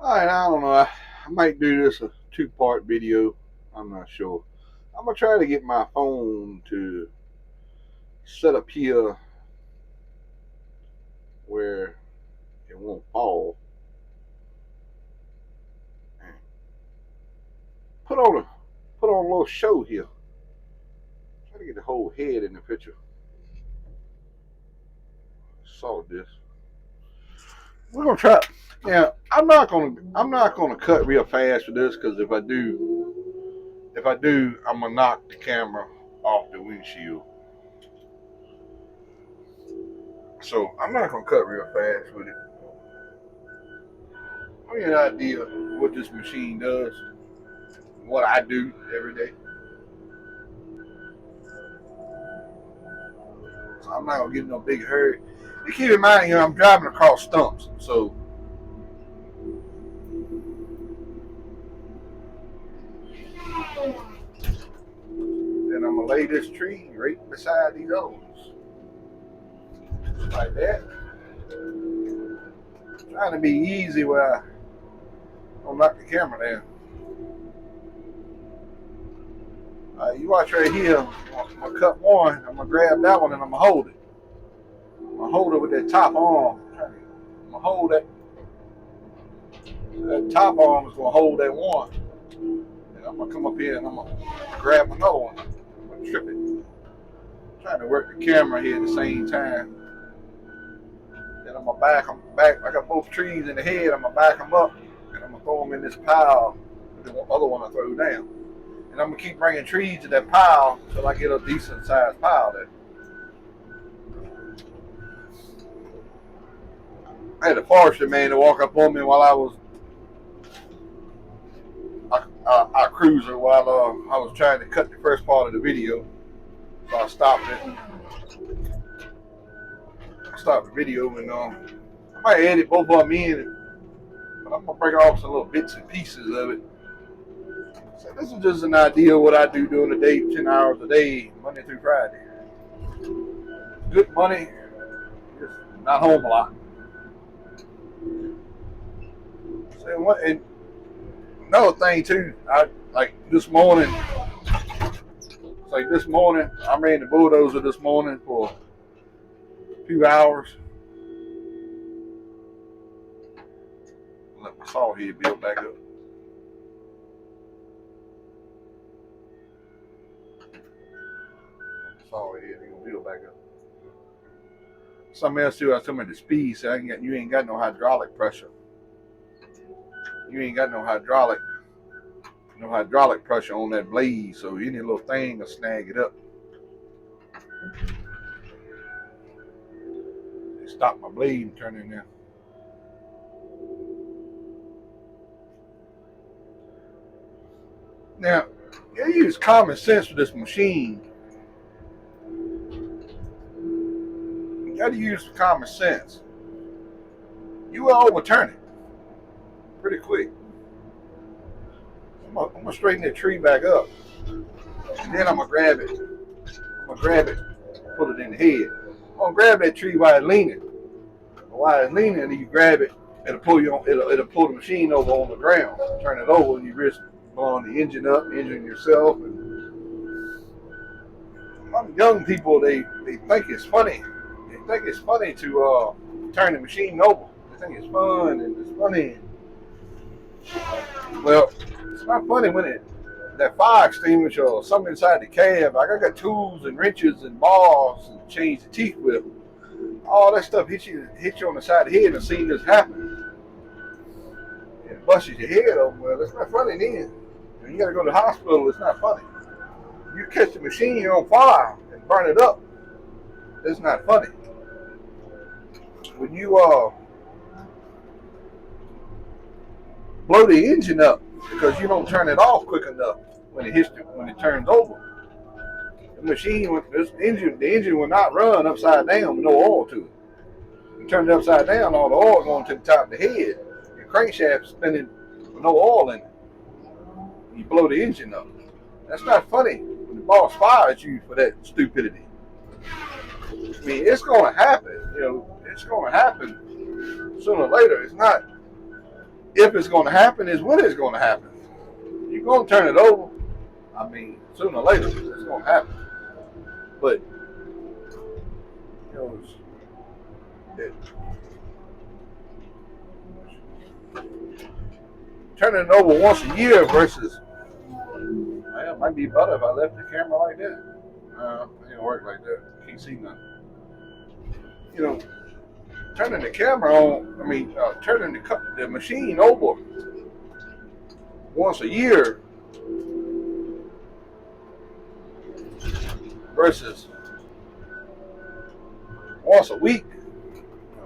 Alright, I don't know. I might do this a two-part video. I'm not sure. I'm gonna try to get my phone to set up here where it won't fall. And put on a put on a little show here. Try to get the whole head in the picture. Saw this. We're gonna try. Yeah, I'm not gonna cut real fast for this because if I do, I'm gonna knock the camera off the windshield. So I'm not gonna cut real fast with it. I mean, an idea what this machine does, what I do every day. So I'm not gonna get in no big hurry. You keep in mind, I'm driving across stumps, so then I'm gonna lay this tree right beside these others, like that. Trying to be easy where I don't knock the camera down. You watch right here. I'm gonna cut one. I'm gonna grab that one and I'm gonna hold it. I'm gonna hold it with that top arm. I'm gonna hold that. That top arm is gonna hold that one. And I'm gonna come up here and I'm gonna grab another one. I'm gonna trip it. I'm trying to work the camera here at the same time. Then I'm gonna back them back. I got both trees in the head. I'm gonna back them up and I'm gonna throw them in this pile. The other one I throw down. And I'm gonna keep bringing trees to that pile until I get a decent sized pile there. I had a forestry man to walk up on me while I was a cruiser while I was trying to cut the first part of the video. So I stopped it. I stopped the video and I might edit both of them in, but I'm gonna break off some little bits and pieces of it. So this is just an idea of what I do during the day, 10 hours a day, Monday through Friday. Good money, just not home a lot. So, and another thing too, I like this morning. It's like this morning, I ran the bulldozer this morning for a few hours. Let my saw head build back up. Saw head gonna build back up. Something else too, I was talking about the speed. So you ain't got no hydraulic pressure. You ain't got no hydraulic pressure on that blade, so any little thing will snag it up. Stop my blade and turn it in. Now, you use common sense with this machine. You got to use common sense. You will overturn it pretty quick. I'm gonna straighten that tree back up, and then I'm gonna grab it. Put it in the head. I'm gonna grab that tree while it's leaning. While it's leaning, and you grab it, it'll pull you on. It'll pull the machine over on the ground. Turn it over, and you risk blowing the engine up, injuring yourself. And young people, they think it's funny. They think it's funny to turn the machine over. They think it's fun and it's funny. Well, it's not funny when that fire extinguisher or something inside the cab. Like I got tools and wrenches and bars and change the teeth with. All that stuff hit you on the side of the head and seeing this happen. And it busts your head open. Well, it's not funny then. When you got to go to the hospital, it's not funny. You catch the machine on fire and burn it up, it's not funny. When you blow the engine up because you don't turn it off quick enough when it turns over, the engine will not run upside down with no oil to it. You turn it upside down, all the oil going to the top of the head. Your crankshaft spinning with no oil in it. You blow the engine up. That's not funny when the boss fires you for that stupidity. I mean, it's going to happen. It's going to happen sooner or later. It's not if it's going to happen, is when it's going to happen. You're going to turn it over. I mean, sooner or later, it's going to happen. But, you know, turning it over once a year versus, man, it might be better if I left the camera like that. It ain't work like that. Can't see nothing. You know, turning the camera on, turning the machine over once a year versus once a week,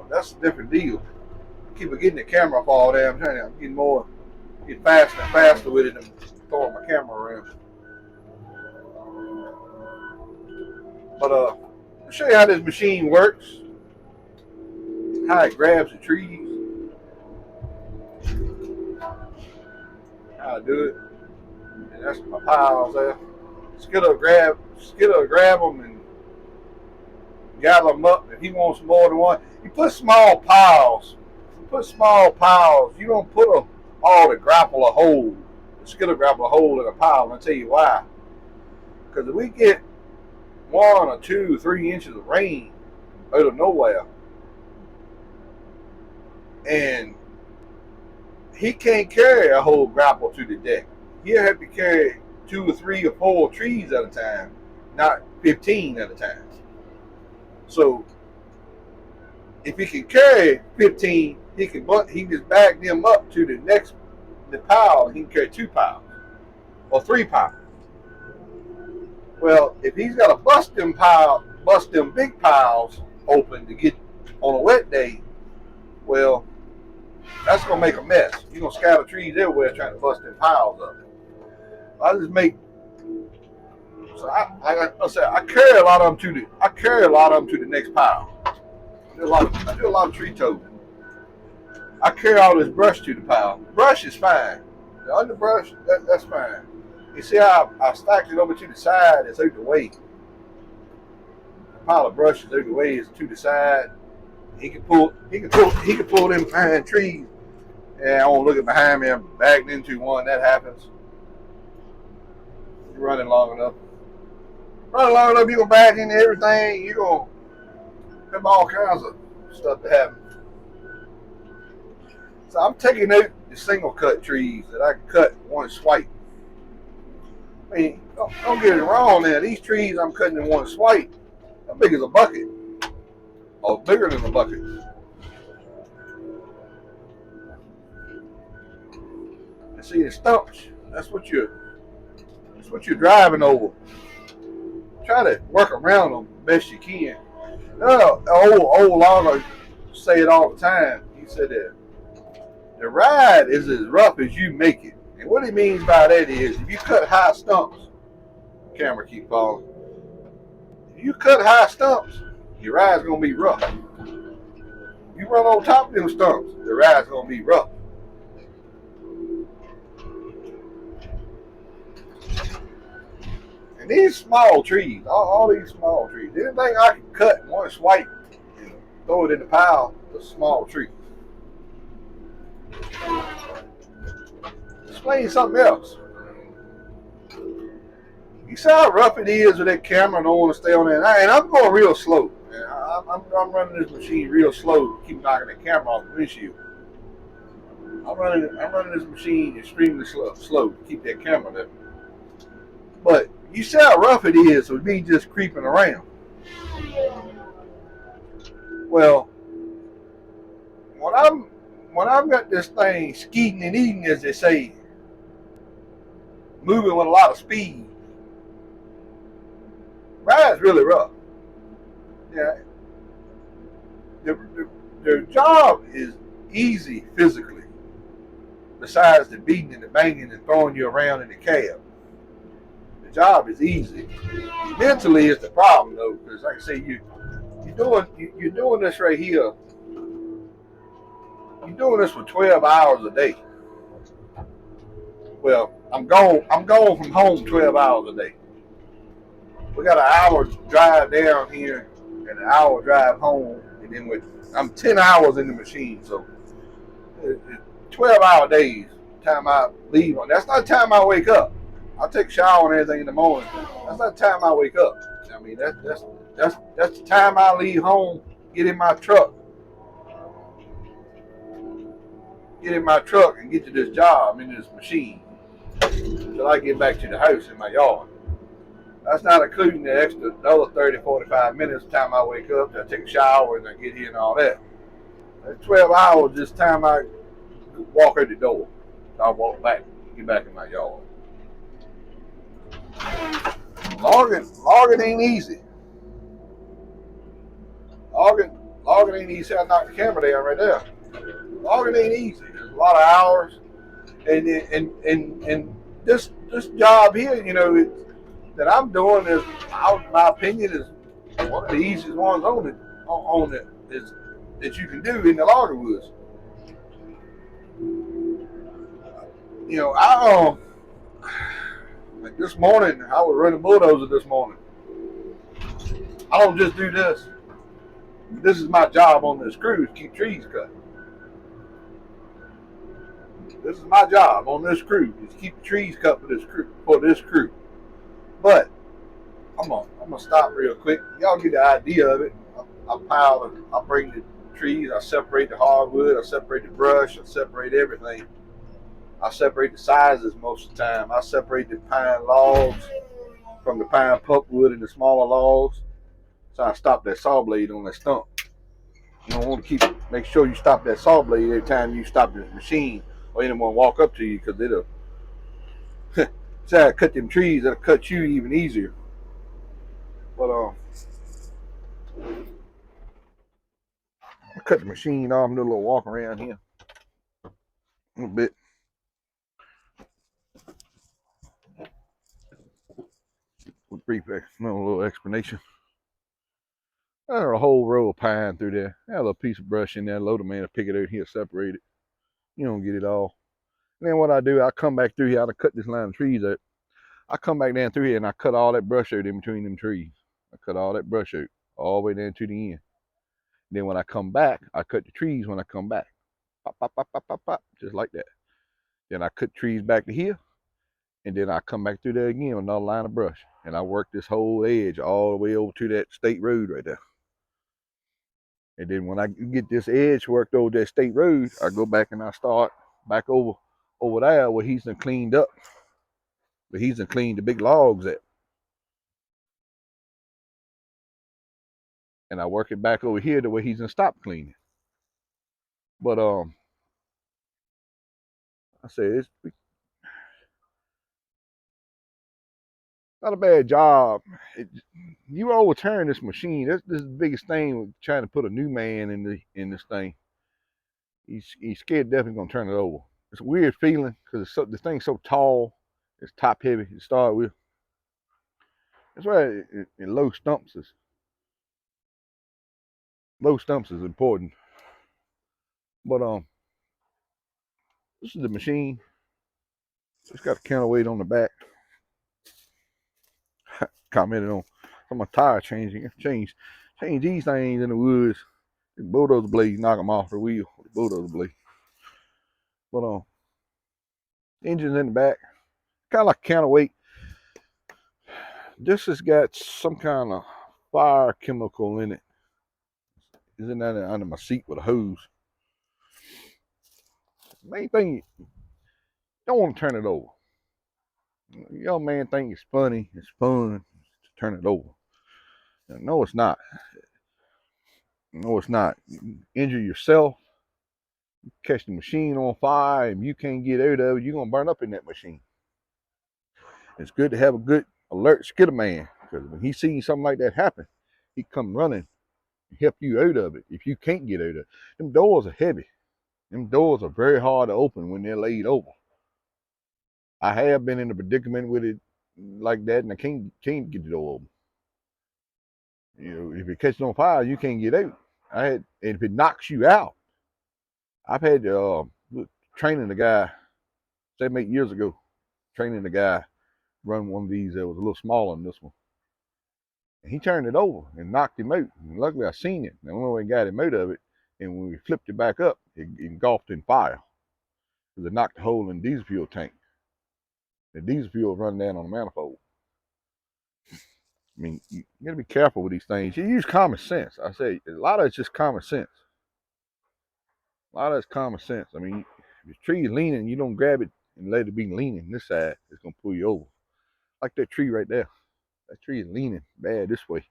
that's a different deal. Keep getting the camera off all day. I'm getting faster and faster with it and throwing my camera around. But I'll show you how this machine works, how it grabs the trees, how I do it. And that's my piles there. Skid'll grab them and gather them up. If he wants more than one, you put small piles. You don't put them all to grapple a hole. The skid'll grapple a hole in a pile, and I'll tell you why. Because if we get 1 or 2, 3 inches of rain out of nowhere, and he can't carry a whole grapple to the deck. He'll have to carry 2 or 3 or 4 trees at a time, not 15 at a time. So if he can carry 15, he can just back them up to the pile, and he can carry 2 piles or 3 piles. Well, if he's got to bust them big piles open to get on a wet day, well, that's gonna make a mess. You're gonna scatter trees everywhere trying to bust them piles up. I carry a lot of them to the next pile. I do a lot of tree toting. I carry all this brush to the pile. Brush is fine. The underbrush, that's fine. You see how I stacked it over to the side? It's out the way. The pile of brush is out the way. It's to the side. He can pull them fine trees. And I won't look at behind me. I'm backed into one. That happens. You're running long enough. You're gonna back into everything. You're gonna have all kinds of stuff to happen. So I'm taking out the single cut trees that I can cut one swipe. I mean, don't get it wrong now. These trees I'm cutting in one swipe, how big as a bucket? Or bigger than a bucket. And see the stumps, that's what you're driving over. Try to work around them best you can. Old logger say it all the time. He said that the ride is as rough as you make it. And what he means by that is, if you cut high stumps, camera keep falling. If you cut high stumps, your ride's gonna be rough. You run on top of them stumps, the ride's gonna be rough. And these small trees, all these small trees, anything I can cut in one swipe and throw it in the pile, the small tree. Explain something else. You see how rough it is with that camera. I don't want to stay on that. And I'm going real slow. I'm running this machine real slow to keep knocking the camera off the windshield. I'm running this machine extremely slow to keep that camera there. But you see how rough it is with me just creeping around. Well, when I've got this thing skeeting and eating, as they say, moving with a lot of speed, ride's really rough. Yeah, the job is easy physically, besides the beating and the banging and throwing you around in the cab. The job is easy. Mentally is the problem though, because like I say, you're doing this right here. You're doing this for 12 hours a day. Well, I'm going from home 12 hours a day. We got an hour drive down here and an hour drive home, and then I'm 10 hours in the machine, so 12-hour days. Time I leave on. That's not the time I wake up. I take a shower and everything in the morning. That's not the time I wake up. I mean, that's the time I leave home, get in my truck, and get to this job in this machine till I get back to the house in my yard. That's not including the extra other 30, 45 minutes time I wake up, I take a shower and I get here and all that. That's 12 hours just time I walk out the door. I walk back, get back in my yard. Logging ain't easy. Logging, logging ain't easy. I knocked the camera down right there. Logging ain't easy. There's a lot of hours, and this job here, that I'm doing is, my opinion, is one of the easiest ones on it is that you can do in the logger woods. Like this morning, I was running bulldozer this morning. I don't just do this. This is my job on this crew, is keep trees cut. This is my job on this crew, is keep the trees cut for this crew. But I'm gonna stop real quick. Y'all get the idea of it. I bring the trees, I separate the hardwood, I separate the brush, I separate everything. I separate the sizes most of the time. I separate the pine logs from the pine pulpwood and the smaller logs. So I stop that saw blade on that stump. You don't want to make sure you stop that saw blade every time you stop this machine or anyone walk up to you, because it'll say I cut them trees, it'll cut you even easier. But I cut the machine off and do a little walk around here a little bit. With brief, little explanation. There's a whole row of pine through there. I have a little piece of brush in there. Loader man will pick it out here, separate it. You don't get it all. And then what I do, I come back through here. I cut this line of trees out. I come back down through here and I cut all that brush out in between them trees. I cut all that brush out all the way down to the end. Then when I come back, I cut the trees when I come back. Pop, pop, pop, pop, pop, pop, just like that. Then I cut trees back to here. And then I come back through there again with another line of brush. And I work this whole edge all the way over to that state road right there. And then when I get this edge worked over that state road, I go back and I start back over there where he's done cleaned up. But he's done cleaned the big logs at. And I work it back over here to where he's done stopped cleaning. But I say it's not a bad job. You overturn this machine. This is the biggest thing with trying to put a new man in this thing. He's scared definitely gonna turn it over. It's a weird feeling because the thing's so tall. It's top heavy to start with. That's why in low stumps is important. But this is the machine. It's got a counterweight on the back. Commented on my tire changing. Change these things in the woods. The bulldozer blade, knock them off the wheel. The bulldozer blade. But engine's in the back. Kind of like a counterweight. This has got some kind of fire chemical in it. It's in there under my seat with a hose. Main thing, you don't want to turn it over. Young man think it's funny, it's fun to turn it over. No, it's not. No, it's not. You injure yourself, you catch the machine on fire, and you can't get out of it, you're going to burn up in that machine. It's good to have a good alert skidder man, because when he sees something like that happen, he come running and help you out of it if you can't get out of it. Them doors are heavy. Them doors are very hard to open when they're laid over. I have been in a predicament with it like that, and I can't get the door open. If it catches on fire, you can't get out. And if it knocks you out, I've had training the guy 7, 8 years ago, training the guy run one of these that was a little smaller than this one. And he turned it over and knocked him out. And luckily I seen it. And the only way I got him out of it, and when we flipped it back up, it engulfed in fire. because it knocked a hole in the diesel fuel tank. The diesel fuel run down on the manifold. I mean, you gotta be careful with these things. You use common sense. I say a lot of it's just common sense. A lot of it's common sense. I mean, if the tree is leaning, you don't grab it and let it be leaning this side. It's gonna pull you over. Like that tree right there. That tree is leaning bad this way.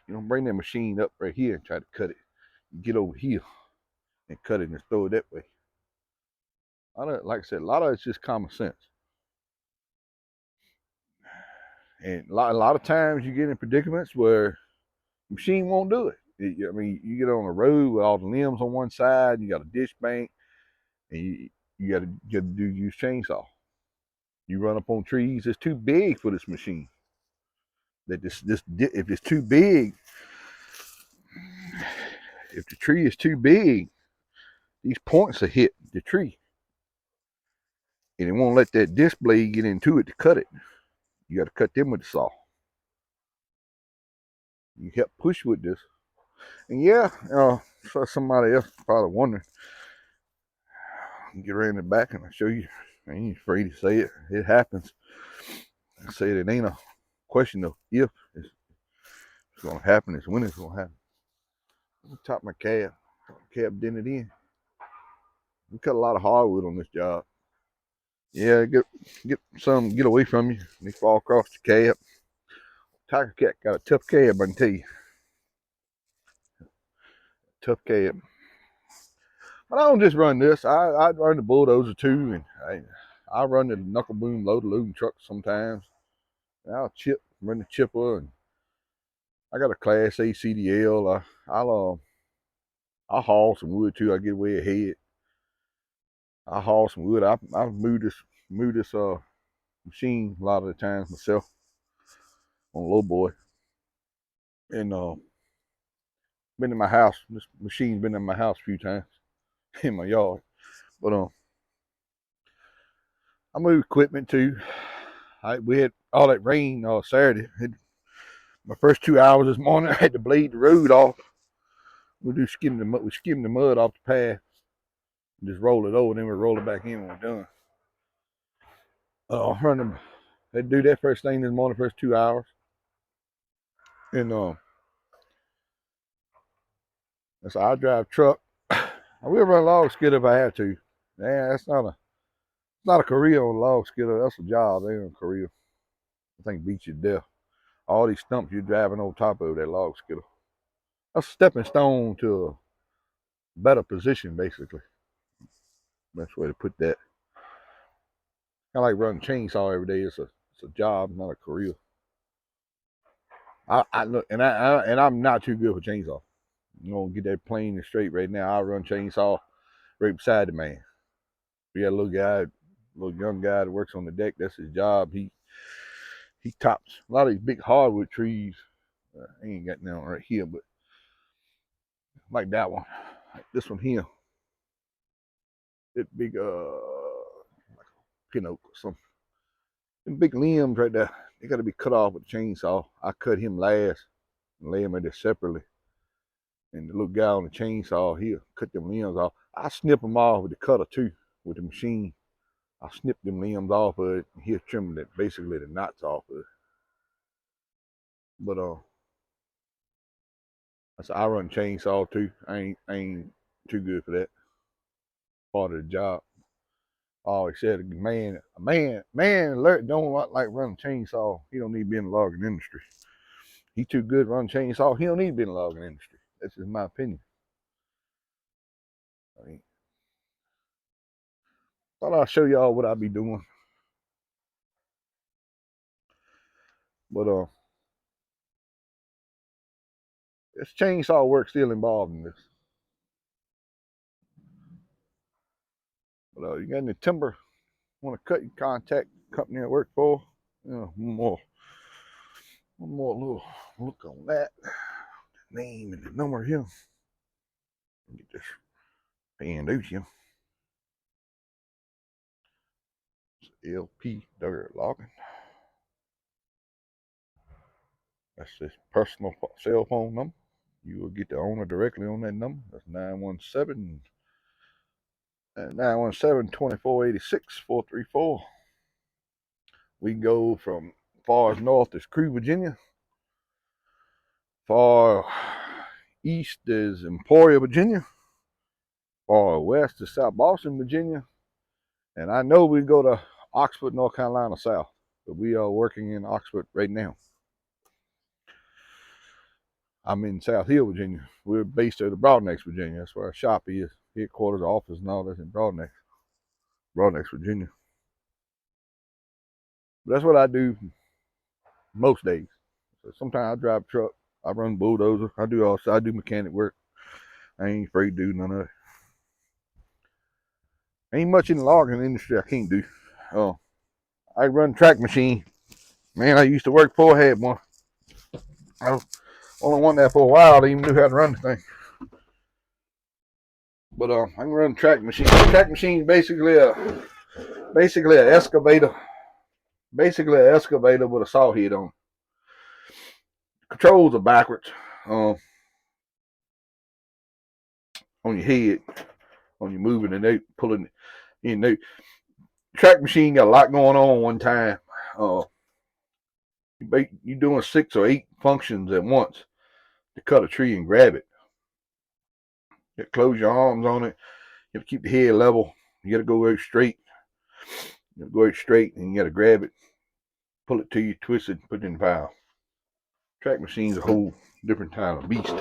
You don't bring that machine up right here and try to cut it. You get over here and cut it and throw it that way. Like I said, a lot of it's just common sense. And a lot of times you get in predicaments where the machine won't do it. I mean, you get on a road with all the limbs on one side, you got a ditch bank, and you got to use chainsaw. You run up on trees, it's too big for this machine. That if it's too big, if the tree is too big, these points will hit the tree, and it won't let that disc blade get into it to cut it. You got to cut them with the saw. You help push with this, and yeah, for somebody else probably wondering, get around the back and I'll show you. I ain't afraid to say it. It happens. I say it ain't a question of if it's gonna happen, it's when it's gonna happen. On top of my cab dented in. We cut a lot of hardwood on this job. Yeah, get away from you. They fall across the cab. Tiger Cat got a tough cab, I can tell you. Tough cab. But I don't just run this. I run the bulldozer too, and I run the knuckle boom loading truck sometimes. I'll run the chipper, and I got a Class A CDL. I'll haul some wood too. I get way ahead. I haul some wood. I move this machine a lot of the times myself on a low boy, and been in my house. This machine's been in my house a few times in my yard, but I move equipment too. We had all that rain Saturday. My first 2 hours this morning, I had to blade the road off. We skim the mud off the path, and just roll it over, and then we roll it back in when we're done. Run them. They do that first thing this morning, first 2 hours, and so I drive truck. I will run a log skidder if I have to. Yeah, that's not a career on a log skidder. That's a job. They ain't a career. I think beats you to death. All these stumps you're driving on top of that log skidder. That's a stepping stone to a better position, basically. Best way to put that. I like running chainsaw every day. It's a job, not a career. I look, and I'm not too good for chainsaw. You know, get that plain and straight right now. I run chainsaw right beside the man. We got a little young guy that works on the deck. That's his job. He tops a lot of these big hardwood trees. I ain't got none right here, but like that one, like this one here, that big like a pin oak or something. Them big limbs right there, they got to be cut off with a chainsaw. I cut him last and lay him in there separately. And the little guy on the chainsaw, he'll cut them limbs off. I snip them off with the cutter too, with the machine. I snip them limbs off of it, and he'll trim basically the knots off of it. But I run chainsaw too. I ain't too good for that part of the job. I always said, a man don't like running chainsaw. He don't need to be in the logging industry. He too good to run chainsaw. He don't need to be in the logging industry. That's just my opinion. I mean, thought I'll show y'all what I be doing. But it's chainsaw work still involved in this. But you got any timber want to cut, you contact the company I work for. One more little look on that. The name and the number here. Get this panned out here. It's LP Dirt Logging. That's his personal cell phone number. You will get the owner directly on that number. That's 917 917-2486-434. We go from far as north as Crewe, Virginia. Far east is Emporia, Virginia. Far west is South Boston, Virginia. And I know we go to Oxford, North Carolina south. But we are working in Oxford right now. I'm in South Hill, Virginia. We're based out of Broadnex, Virginia. That's where our shop is. Headquarters, office, and all that's in Broadnex, Virginia. But that's what I do most days. So sometimes I drive a truck. I run bulldozer. I do mechanic work. I ain't afraid to do none of it. Ain't much in the logging industry I can't do. I run track machine. Man, I used to work for had one. I was only one there for a while. I even knew how to run the thing. But I can run track machine. Track machine is basically an excavator. Basically an excavator with a saw head on. Controls are backwards. On your head, on your moving and out, pulling in out. Track machine got a lot going on one time. You're doing 6 or 8 functions at once to cut a tree and grab it. You got to close your arms on it. You have to keep the head level. You got to go out straight. You go out straight and you got to grab it, pull it to you, twist it, put it in the pile. Track machine's a whole different kind of beast.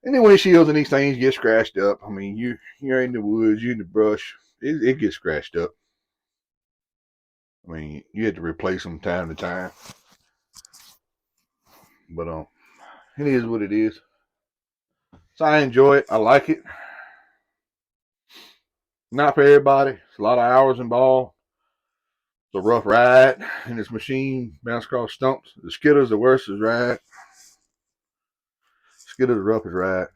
And the windshields and these things get scratched up. I mean, you're in the woods, you're in the brush. It gets scratched up. I mean, you have to replace them time to time. But it is what it is. So I enjoy it. I like it. Not for everybody. It's a lot of hours involved. It's a rough ride in this machine. Bounce across stumps. The skidder's the worst ride. Skidder's the roughest ride.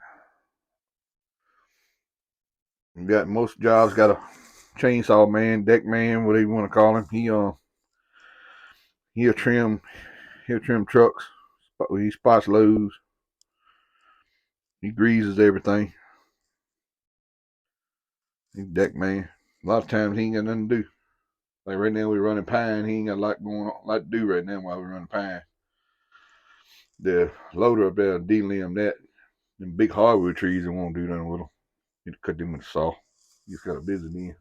You got most jobs got a chainsaw man, deck man, whatever you want to call him. He'll trim trucks. He spots loads. He greases everything. He's deck man. A lot of times he ain't got nothing to do. Like right now we're running pine. He ain't got a lot going on, a lot to do right now while we're running pine. The loader up there de-limb that. Them big hardwood trees, that won't do nothing with them. You cut them with a saw. You just got to visit in.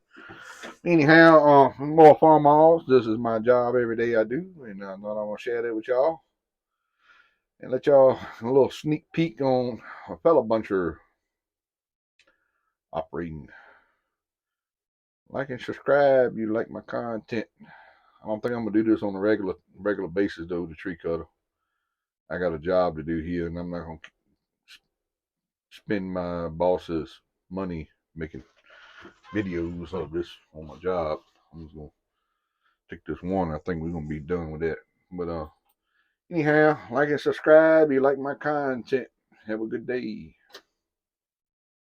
Anyhow, more farm malls. This is my job every day I do, and I thought I want to share that with y'all and let y'all a little sneak peek on a fellow buncher operating. Like and subscribe. You like my content. I don't think I'm gonna do this on a regular basis though. The tree cutter. I got a job to do here, and I'm not gonna spend my boss's money making videos of this on my job. I'm just gonna take this one. I think we're gonna be done with that. But anyhow, like and subscribe. You like my content. Have a good day.